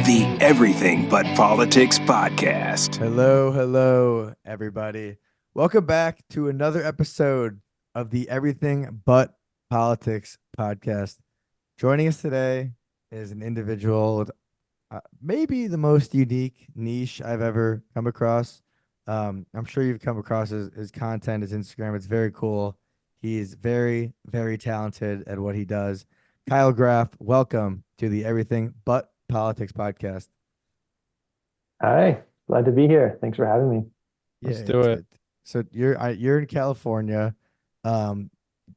the Everything But Politics podcast. Hello, everybody. Welcome back to another episode of the Everything But Politics podcast. Joining us today is an individual with maybe the most unique niche I've ever come across. I'm sure you've come across his content, his Instagram. It's very cool. He's very, very talented at what he does. Kyle Graff, welcome to the Everything But Politics podcast. Hi, glad to be here. Thanks for having me. Yeah, Let's do it. So you're in California. Um,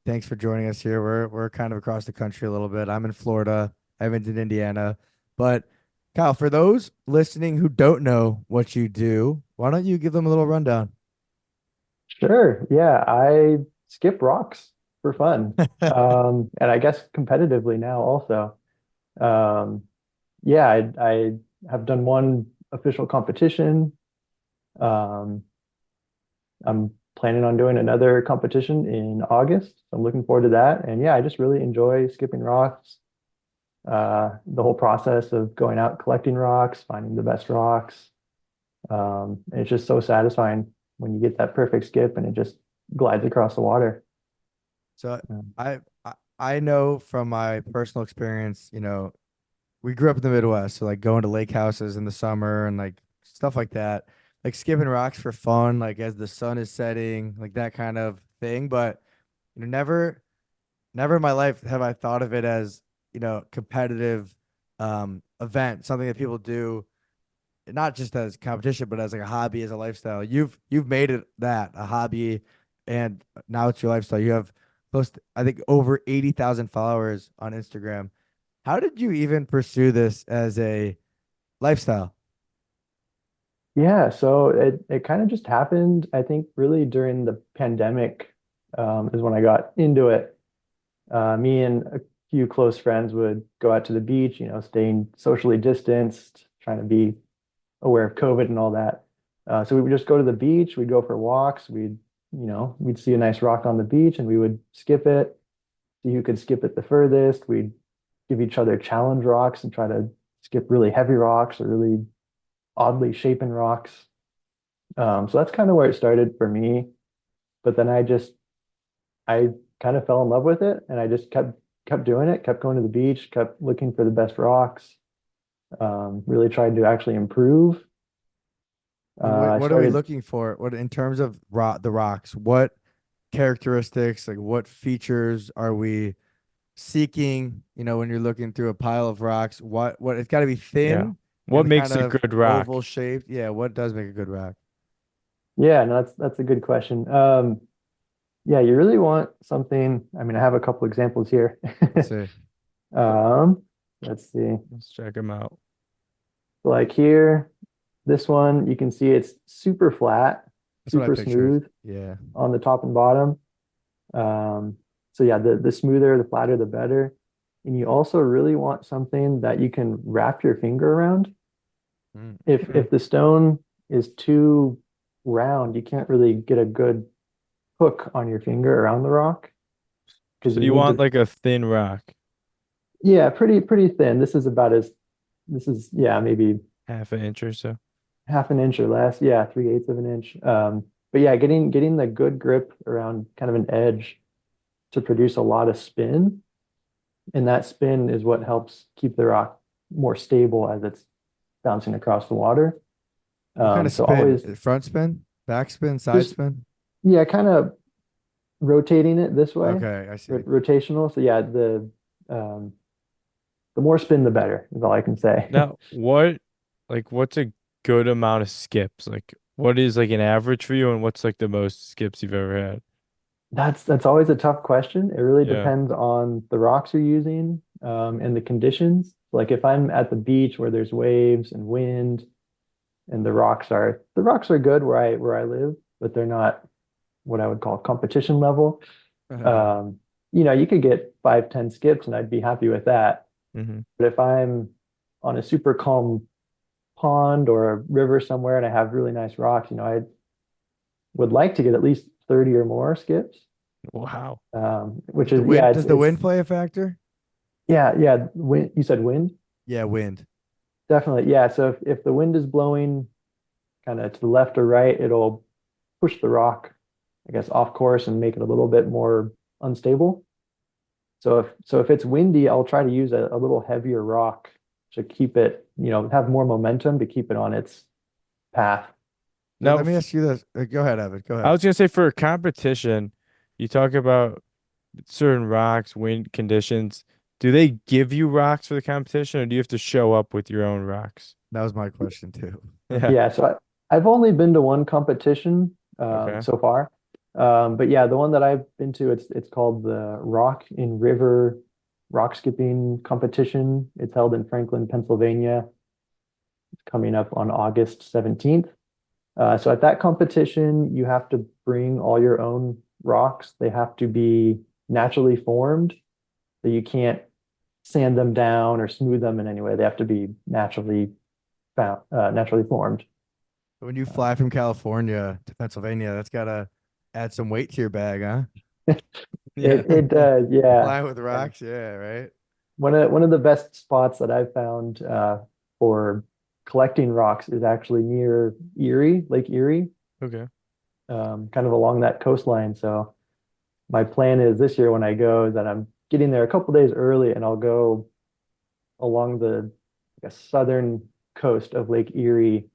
Thanks for joining us here. We're kind of across the country a little bit. I'm in Florida. I'm in Indiana. But Kyle, for those listening who don't know what you do, why don't you give them a little rundown? Sure. Yeah, I skip rocks for fun. And I guess competitively now also. Yeah, I have done one official competition. Um, I'm planning on doing another competition in August. So I'm looking forward to that. And yeah, I just really enjoy skipping rocks. The whole process of going out collecting rocks, finding the best rocks. And it's just so satisfying when you get that perfect skip and it just glides across the water. So Yeah. I know from my personal experience, we grew up in the Midwest, so like going to lake houses in the summer and like stuff like that, like skipping rocks for fun, like as the sun is setting, like that kind of thing. But never in my life have I thought of it as, competitive event, something that people do not just as competition, but as like a hobby, as a lifestyle. You've made it that a hobby, and now it's your lifestyle. You have close to, I think, over 80,000 followers on Instagram. How did you even pursue this as a lifestyle? Yeah, so it kind of just happened, I think, really during the pandemic, is when I got into it. Me and a few close friends would go out to the beach, staying socially distanced, trying to be aware of COVID and all that. So we would just go to the beach, we'd go for walks, we'd see a nice rock on the beach and we would skip it, see who could skip it the furthest. We'd give each other challenge rocks and try to skip really heavy rocks or really oddly shapen rocks. So that's kind of where it started for me. But then I kind of fell in love with it and I just kept doing it, kept going to the beach, kept looking for the best rocks, really tried to actually improve. What are we looking for? What in terms of the rocks? What characteristics, like what features are we seeking? When you're looking through a pile of rocks, what it's got to be thin. Yeah. What and makes kind a of good rock? oval shaped. Yeah, what does make a good rock? Yeah, no, that's a good question. Yeah, you really want something. I mean, I have a couple examples here. Let's see. Let's see. Let's check them out. Like here, this one, you can see it's super flat, That's what I super pictured. smooth Yeah. on the top and bottom. So yeah, the smoother, the flatter, the better. And you also really want something that you can wrap your finger around. If the stone is too round, you can't really get a good hook on your finger around the rock. So you want like a thin rock, Yeah, pretty thin. Maybe half an inch or so. half an inch or less. Yeah, 3/8 of an inch. But yeah, getting the good grip around kind of an edge to produce a lot of spin. And that spin is what helps keep the rock more stable as it's bouncing across the water. What kind of So spin? always, Front spin, back spin, side Just- spin? yeah, kind of rotating it this way, Okay, I see. rotational. So yeah, the more spin, the better, is all I can say. Now, what's a good amount of skips? Like, what is like an average for you, and what's like the most skips you've ever had? That's always a tough question. It really Yeah. depends on the rocks you're using, and the conditions. Like if I'm at the beach where there's waves and wind, and the rocks are good where I live, but they're not what I would call competition level. You could get 5, 10 skips and I'd be happy with that. Mm-hmm. But if I'm on a super calm pond or a river somewhere and I have really nice rocks, I would like to get at least 30 or more skips. Wow. Which Does is, the wind, yeah, does the wind play a factor? yeah. You said wind? Yeah, wind. Definitely. Yeah. So if the wind is blowing kind of to the left or right, it'll push the rock, I guess, off course and make it a little bit more unstable. So if it's windy, I'll try to use a little heavier rock to keep it, have more momentum to keep it on its path. So Now, let me ask you this. Go ahead, Evan. Go I ahead. was gonna say for a competition, you talk about certain rocks, wind conditions. Do they give you rocks for the competition, or do you have to show up with your own rocks? That was my question too. Yeah. Yeah. So I've only been to one competition Okay. so far. But yeah, the one that I've been to, it's called the Rock in River Rock Skipping Competition. It's held in Franklin, Pennsylvania. It's coming up on August 17th. So at that competition, you have to bring all your own rocks. They have to be naturally formed, so you can't sand them down or smooth them in any way. They have to be naturally formed. When you fly from California to Pennsylvania, that's gotta add some weight to your bag, huh? Yeah. It does, yeah. Flying with And rocks, yeah, right. one of the best spots that I've found for collecting rocks is actually near Erie, Lake Erie, Okay. kind of along that coastline. So my plan is this year when I go that I'm getting there a couple days early and I'll go along the, I guess, southern coast of Lake Erie,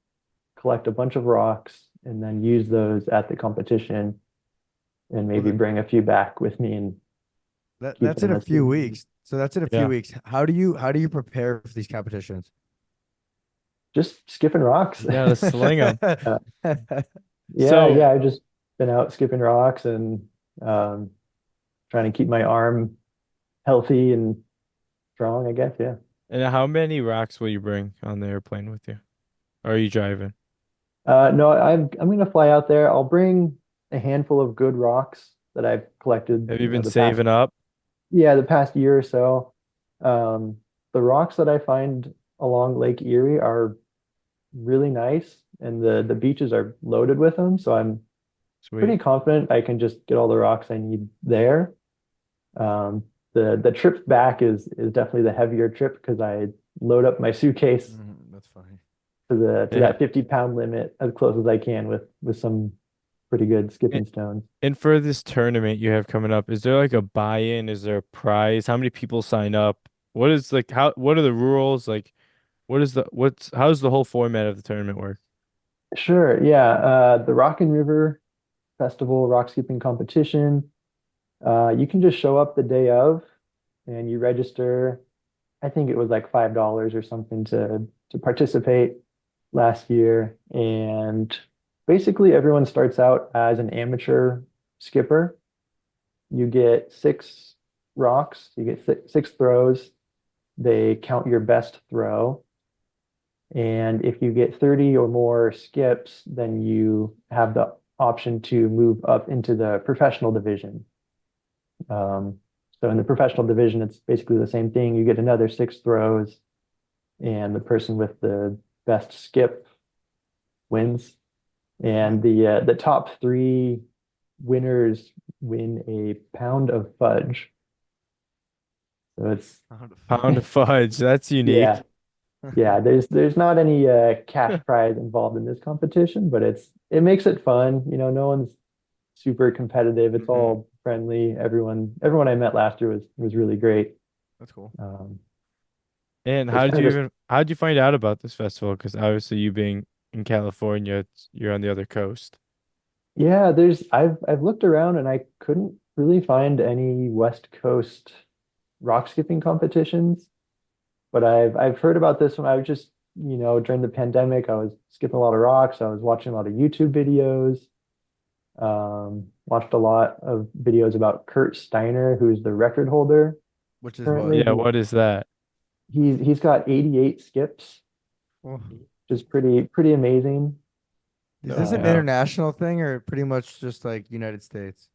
collect a bunch of rocks, and then use those at the competition and Well, maybe bring a few back with me and keep that's them in a as few souvenirs. weeks. So that's in a few Yeah. weeks. How do you prepare for these competitions? Just skipping rocks. Yeah, to sling them. Uh, yeah, So, yeah. I've just been out skipping rocks and um, trying to keep my arm healthy and strong, I guess. Yeah. and how many rocks will you bring on the airplane with you? Or are you driving? No, I'm gonna fly out there. I'll bring a handful of good rocks that I've collected, Have you been the past, saving up? yeah, the past year or so. Um, the rocks that I find along Lake Erie are really nice, and the beaches are loaded with them. So I'm pretty Sweet. confident I can just get all the rocks I need there. Um, the trip back is definitely the heavier trip because I load up my suitcase That's funny. to Yeah. that 50-pound limit as close as I can with some pretty good And, skipping stones. and for this tournament you have coming up, is there like a buy-in? Is there a prize? How many people sign up? What are the rules? Like, how's the whole format of the tournament work? Sure, yeah. The Rock and River Festival rock skipping competition. You can just show up the day of and you register. I think it was like $5 or something to participate last year. And basically everyone starts out as an amateur skipper. You get six rocks, you get six throws. They count your best throw. And if you get 30 or more skips, then you have the option to move up into the professional division. Um, so in the professional division, it's basically the same thing. You get another six throws, and the person with the best skip wins. And the top three winners win a pound of fudge. So it's Pound of fudge. That's unique. yeah, yeah. There's not any cash prize involved in this competition, but it makes it fun. No one's super competitive. It's Mhm. all friendly. Everyone I met last year was really great. That's cool. And So it's kind of just how'd you find out about this festival? Because obviously you being in California, you're on the other coast. yeah. I've looked around and I couldn't really find any West Coast rock skipping competitions, but I've heard about this one. I was just during the pandemic, I was skipping a lot of rocks. I was watching a lot of YouTube videos. Watched a lot of videos about Kurt Steiner, who's the record holder Which is what? currently. Yeah, what is that? He's got 88 skips, Well, which is pretty amazing. is No this an Um, doubt. international thing or pretty much just like United States?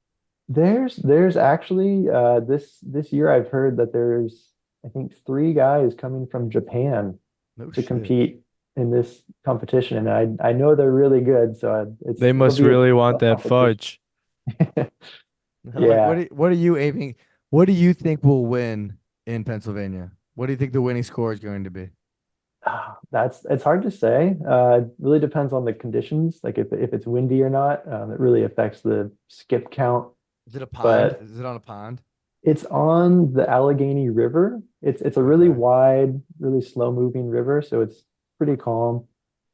there's actually this year I've heard that there's I think three guys coming from Japan No to shit. compete in this competition, and I know they're really good, so They it'll must be a really want tough that competition. fudge. Like, Yeah. what are you aiming? What do you think will win in Pennsylvania? What do you think the winning score is going to be? It's hard to say. It really depends on the conditions. Like if it's windy or not, it really affects the skip count. Is it a pond? But Is it on a pond? it's on the Allegheny River. It's a really Okay. wide, really slow moving river, so it's pretty calm.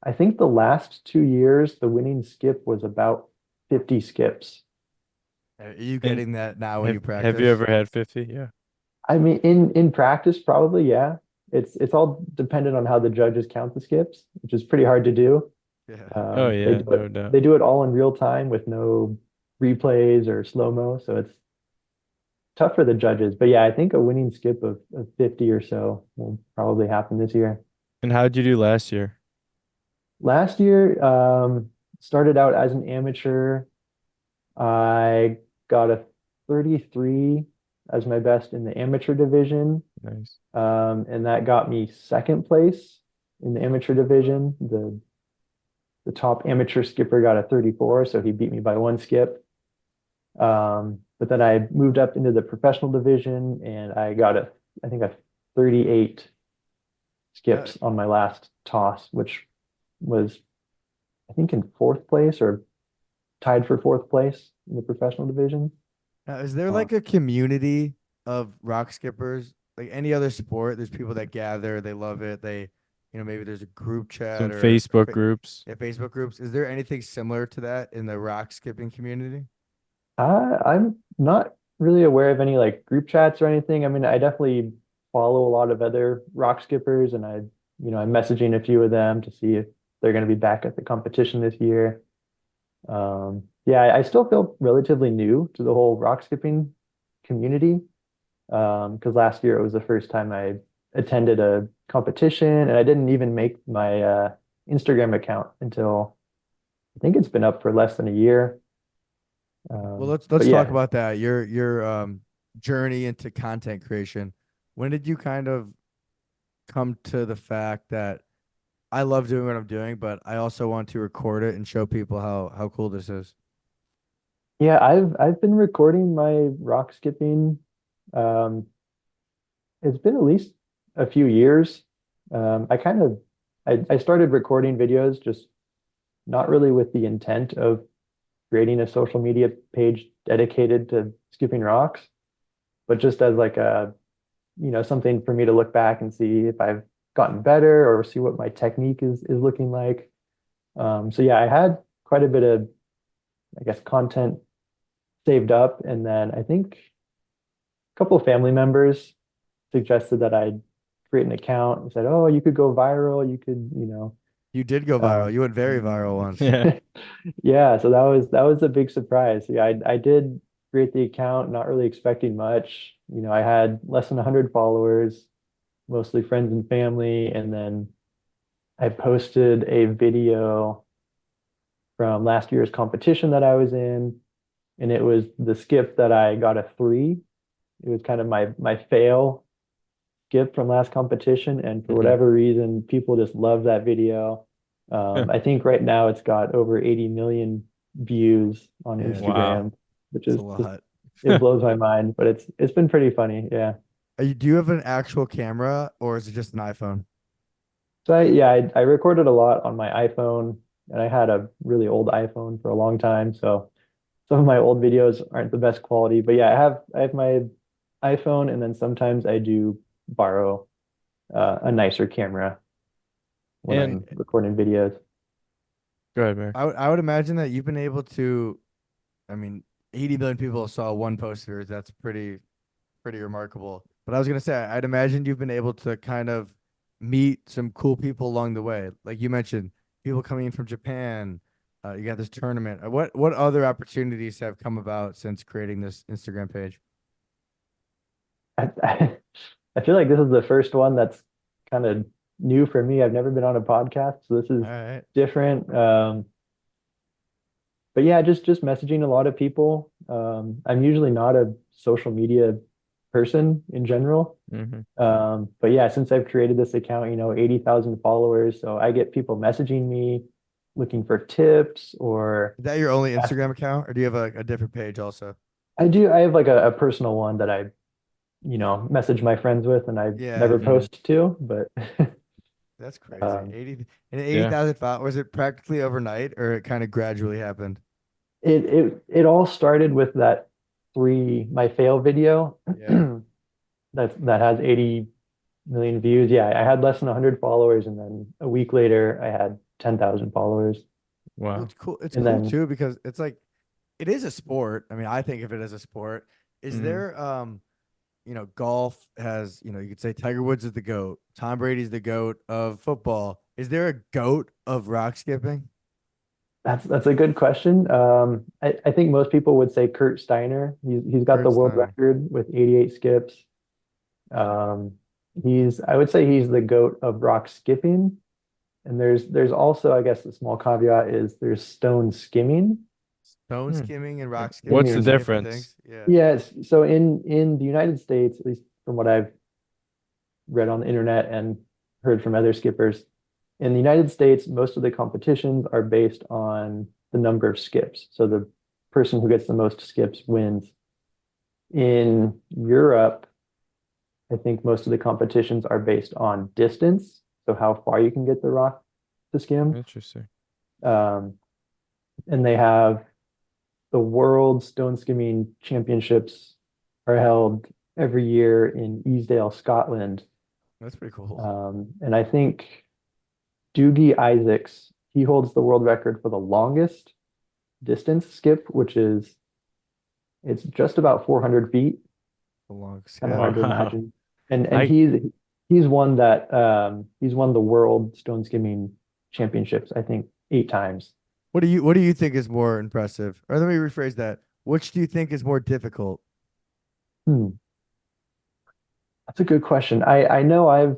I think the last 2 years, the winning skip was about 50 skips. Are you And getting that now when you have you practice? ever had 50? Yeah. I mean, in practice, probably, yeah. It's all dependent on how the judges count the skips, which is pretty hard to do. Yeah. Oh They yeah, do no it doubt. they do it all in real time with no replays or slow-mo, so it's tough for the judges. But yeah, I think a winning skip of 50 or so will probably happen this year. And how'd you do last year? Last year, started out as an amateur. I got a 33 as my best in the amateur division. Nice. And that got me second place in the amateur division. The top amateur skipper got a 34, so he beat me by one skip. But then I moved up into the professional division and I think a 38 skips on my last toss, which was, I think, in fourth place or tied for fourth place in the professional division. Now, is there Uh, like a community of rock skippers? Like any other sport, there's people that gather, they love it. Maybe there's a group Some chat or Facebook groups. yeah, Facebook groups. Is there anything similar to that in the rock skipping community? I'm not really aware of any like group chats or anything. I mean, I definitely follow a lot of other rock skippers and I'm messaging a few of them to see if they're going to be back at the competition this year. Yeah, I still feel relatively new to the whole rock skipping community. Because last year it was the first time I attended a competition and I didn't even make my Instagram account until I think it's been up for less than a year. Well, let's But let's talk yeah, about that. Your journey into content creation. When did you kind of come to the fact that I love doing what I'm doing, but I also want to record it and show people how cool this is? yeah, I've been recording my rock skipping. Um, it's been at least a few years. I started recording videos just not really with the intent of creating a social media page dedicated to skipping rocks, but just as like something for me to look back and see if I've gotten better or see what my technique is looking like. So yeah, I had quite a bit of, I guess, content saved up, and then I think a couple of family members suggested that I create an account and said, "Oh, you could go viral. You could, You did go um, viral. You went very viral once. Yeah. yeah." So that was a big surprise. Yeah, I did create the account, not really expecting much. I had less than 100 followers, mostly friends and family, and then I posted a video from last year's competition that I was in, and it was the skip that I got a three. It was kind of my fail skip from last competition, and for Mhm. whatever reason, people just love that video. I think right now it's got over 80 million views on Yeah, Wow. Instagram, which it's a is just lot. it blows my mind, but it's been pretty funny. Yeah. Do you have an actual camera or is it just an iPhone? So I recorded a lot on my iPhone, and I had a really old iPhone for a long time, so some of my old videos aren't the best quality. But yeah, I have my iPhone, and then sometimes I do borrow a nicer camera when And I'm recording videos. go ahead, Mary. I would imagine that you've been able to, I mean, 80 million people saw one post of yours. That's pretty remarkable. But I was gonna say, I'd imagine you've been able to kind of meet some cool people along the way. Like you mentioned, people coming in from Japan. You got this tournament. What other opportunities have come about since creating this Instagram page? I, I feel like this is the first one that's kind of new for me. I've never been on a podcast, so this is All right. different. But yeah, just messaging a lot of people. I'm usually not a social media person in general. Hmm. But yeah, since I've created this account, 80,000 followers, so I get people messaging me looking for tips or Is that your only ask, Instagram account, or do you have a different page also? I have like a personal one that I message my friends with and I Yeah. never Hmm. post to, but That's crazy. Um, 80 and Yeah. 80,000 followers. Was it practically overnight or it kind of gradually happened? it all started with that my fail video Yeah. that has 80 million views. Yeah, I had less than 100 followers, and then a week later, I had 10,000 followers. Well, Wow. it's cool. It's And cool then too because it's like it is a sport. I mean, I think of it as a sport. Is Hmm. there golf has, you could say Tiger Woods is the GOAT. Tom Brady's the GOAT of football. Is there a GOAT of rock skipping? that's a good question. I think most people would say Kurt Steiner. He's got the Kurt world Steiner. record with 88 skips. Um, I would say he's the GOAT of rock skipping. And there's also, I guess, the small caveat is there's stone skimming. Stone Hmm. skimming and rock What's skipping the are Skimming. two different difference? things. Yeah. Yes. So in the United States, at least from what I've read on the internet and heard from other skippers, in the United States, most of the competitions are based on the number of skips. So the person who gets the most skips wins. In Europe, I think most of the competitions are based on distance, so how far you can get the rock to skim. Interesting. Um, and they have the World Stone Skimming Championships are held every year in Easdale, Scotland. That's pretty cool. And I think Doogie Isaacs, he holds the world record for the longest distance skip, which is it's just about 400 feet. A long Kind of skip. hard to Wow. imagine. And I he's won that he's won the world stone skimming championships, I think, 8 times. What do you think is more impressive? Or let me rephrase that. Which do you think is more difficult? Hmm, that's a good question. I know I've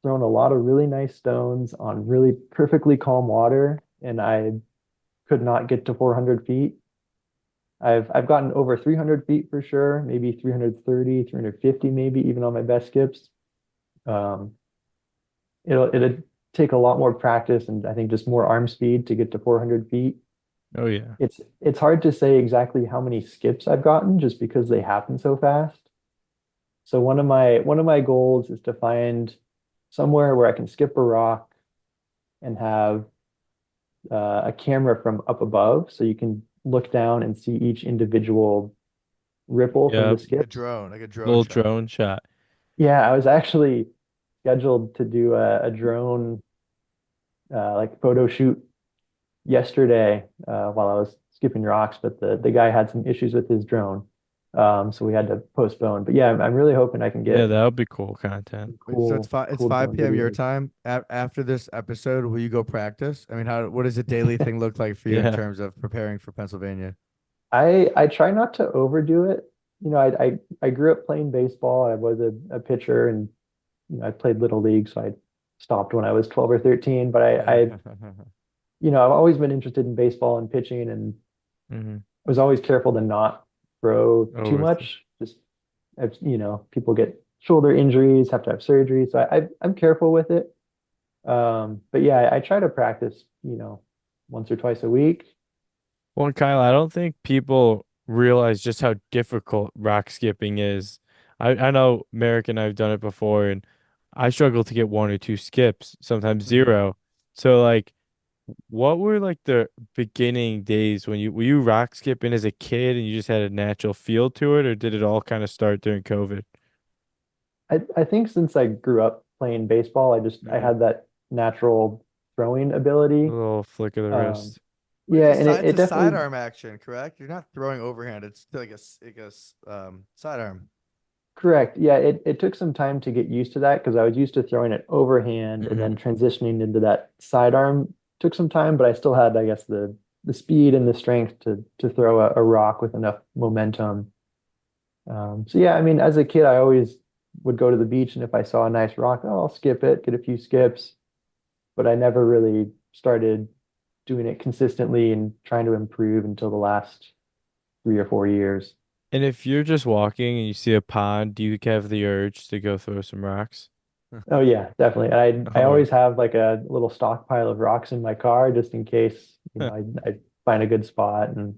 thrown a lot of really nice stones on really perfectly calm water, and I could not get to 400 feet. I've gotten over 300 feet for sure, maybe 330, 350, maybe even on my best skips. Um, it'll take a lot more practice and I think just more arm speed to get to 400 feet. oh yeah. It's hard to say exactly how many skips I've gotten just because they happen so fast. So one of my goals is to find somewhere where I can skip a rock and have a camera from up above, so you can look down and see each individual ripple from Yeah. the skips. Like a drone Little shot. drone shot. Yeah, I was actually scheduled to do a drone like photo shoot yesterday while I was skipping rocks, but the guy had some issues with his drone, so we had to postpone. But yeah, I'm really hoping I can Yeah, get that would be cool content. some Wait, so it's cool five. It's cool 5 drone p.m. your videos. time. After this episode, will you go practice? I mean, what does a daily thing look like for you in Yeah. terms of preparing for Pennsylvania? I try not to overdo it. I grew up playing baseball. I was a pitcher, and I played little league, so I stopped when I was 12 or 13. But I've always been interested in baseball and pitching, and Hmm. was always careful to not throw too Over. much. Just people get shoulder injuries, have to have surgery, so I'm careful with it. But yeah, I try to practice, once or twice a week. Well, and Kyle, I don't think people realize just how difficult rock skipping is. I know Merrick and I've done it before, and I struggle to get one or two skips, sometimes Mhm. zero. So like, what were like the beginning days when were you rock skipping as a kid and you just had a natural feel to it, or did it all kind of start during COVID? I think since I grew up playing baseball, I Yeah. had that natural throwing A ability. little flick of the Um, wrist. But yeah, and it's it a definitely sidearm action, correct? You're not throwing overhand. It's still sidearm. correct. Yeah, it took some time to get used to that because I was used to throwing it overhand and Hmm. then transitioning into that sidearm took some time, but I still had, I guess, the speed and the strength to throw a rock with enough momentum. So yeah, I mean, as a kid, I always would go to the beach, and if I saw a nice rock, oh, I'll skip it, get a few skips, but I never really started doing it consistently and trying to improve until the last 3 or 4 years. And if you're just walking and you see a pond, do you have the urge to go throw some rocks? Oh yeah, definitely. I Oh, always have like a little stockpile of rocks in my car just in case, I find a good spot and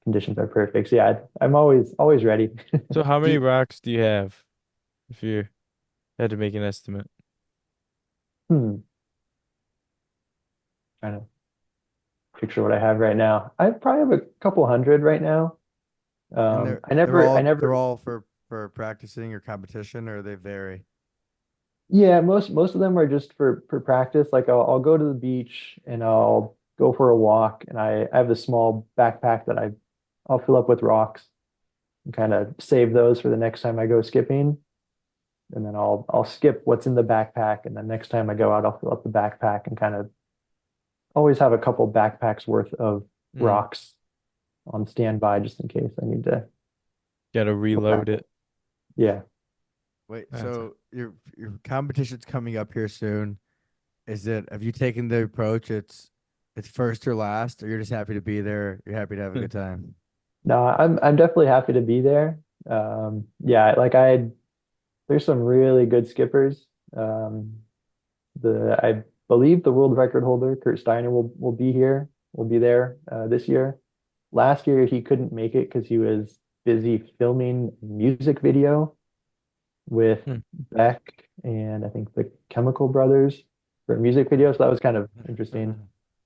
conditions are perfect. So yeah, I'm always ready. so how Do many you, rocks do you have if you had to make an estimate? Hmm. Trying to picture what I have right now. I probably have a couple hundred right now. And I they're never, I they're never, all for practicing or competition, or they vary. yeah, most of them are just for practice. Like I'll go to the beach and I'll go for a walk, and I have a small backpack that I'll fill up with rocks and kind of save those for the next time I go skipping. And then I'll skip what's in the backpack, and then next time I go out, I'll fill up the backpack and kind of always have a couple backpacks worth of Mm. rocks on standby just in case I need to Gotta go reload practice. it. Yeah. Wait, That's so your competition's coming up here soon. Have you taken the approach it's first or last, or you're just happy to be there, you're happy to have a good time? No, I'm definitely happy to be there. Yeah, like there's some really good skippers. Um, I believe the world record holder, Kurt Steiner, will be here. Will be there this year. Last year he couldn't make it because he was busy filming a music video with Hmm. Beck and I think the Chemical Brothers for a music video. So that was kind of interesting.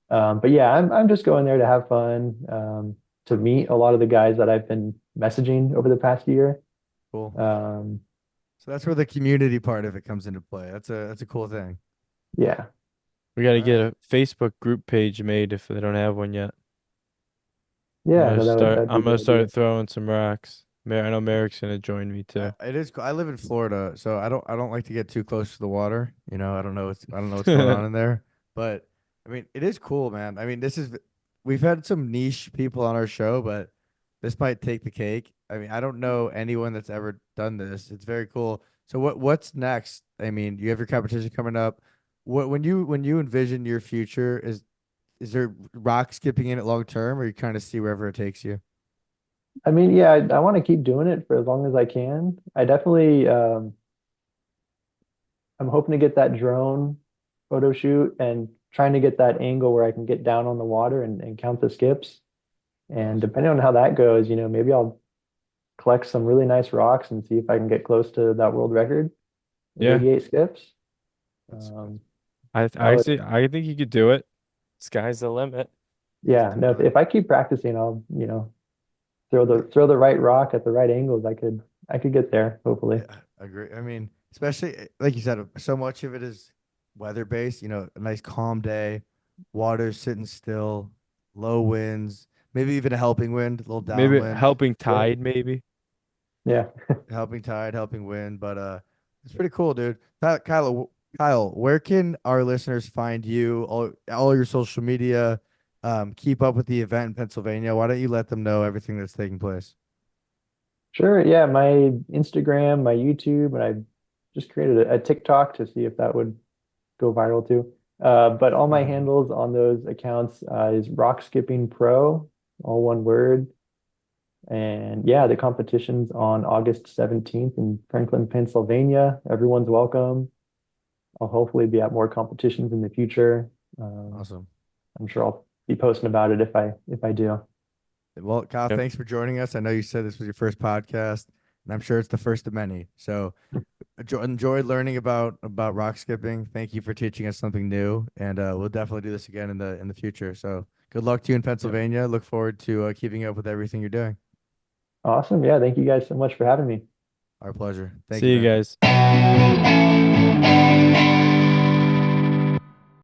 But yeah, I'm just going there to have fun, to meet a lot of the guys that I've been messaging over the past year. Cool. Um, So that's where the community part of it comes into play. That's a cool thing. yeah, We gotta All get right. a Facebook group page made if they don't have one yet. yeah, no, that'd be I'm a gonna good idea. start throwing some rocks. I know Merrick's gonna join me too. It is cool. I live in Florida, so I don't like to get too close to the water. I don't know what's going on in there, but I mean, it is cool, man. I mean, we've had some niche people on our show, but this might take the cake. I mean, I don't know anyone that's ever done this. It's very cool. So what's next? I mean, you have your competition coming up. When you envision your future, is there rock skipping in it long term, or you kind of see wherever it takes you? I mean, yeah, I want to keep doing it for as long as I can. I definitely, I'm hoping to get that drone photo shoot and trying to get that angle where I can get down on the water and count the skips. And Awesome. depending on how that goes, maybe I'll collect some really nice rocks and see if I can get close to that world record of Yeah, 88 skips. That's Um, that I would, see. I think you could do it. Sky's the limit. let's yeah, no, do it. if I keep practicing, I'll, throw the right rock at the right angles. I could get there, hopefully. Yeah, I agree. I mean, especially like you said, so much of it is weather based. A nice calm day, water sitting still, low winds, maybe even a helping wind, a little Maybe downwind, helping Yeah. tide, maybe. Yeah. helping tide, helping wind. But it's pretty cool, dude. Kyle, where can our listeners find you? All your social media, keep up with the event in Pennsylvania. Why don't you let them know everything that's taking place? Sure. Yeah. My Instagram, my YouTube, and I just created a TikTok to see if that would go viral too. But all my handles on those accounts is RockSkippingPro, all one word. And yeah, the competition's on August 17th in Franklin, Pennsylvania. Everyone's welcome. I'll hopefully be at more competitions in the future. Um, Awesome. I'm sure I'll be posting about it if I do. Well, Kyle, Yep. thanks for joining us. I know you said this was your first podcast, and I'm sure it's the first of many. So enjoyed learning about rock skipping. Thank you for teaching us something new, and we'll definitely do this again in the future. So good luck to you in Yep. Pennsylvania. Look forward to keeping up with everything you're doing. Awesome. Yeah, thank you guys so much for having me. Our pleasure. Thank you, See you man. guys.